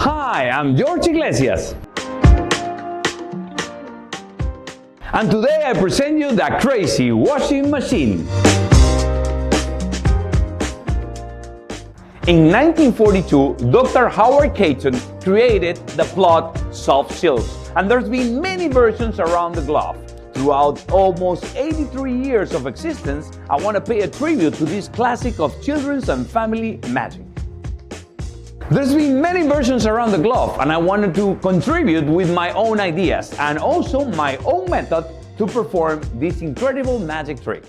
Hi, I'm George Iglesias. And today I present you the crazy washing machine. In 1942, Dr. Howard Caton created the plug soft seals, and there's been many versions around the globe. Throughout almost 83 years of existence, I want to pay a tribute to this classic of children's and family magic. There's been many versions around the globe, and I wanted to contribute with my own ideas and also my own method to perform this incredible magic trick.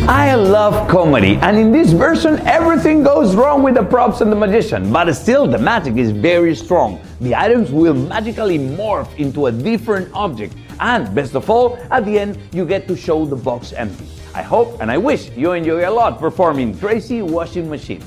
I love comedy, and in this version everything goes wrong with the props and the magician, but still the magic is very strong. The items will magically morph into a different object, and best of all, at the end you get to show the box empty. I hope and I wish you enjoy a lot performing Crazy Washing Machine.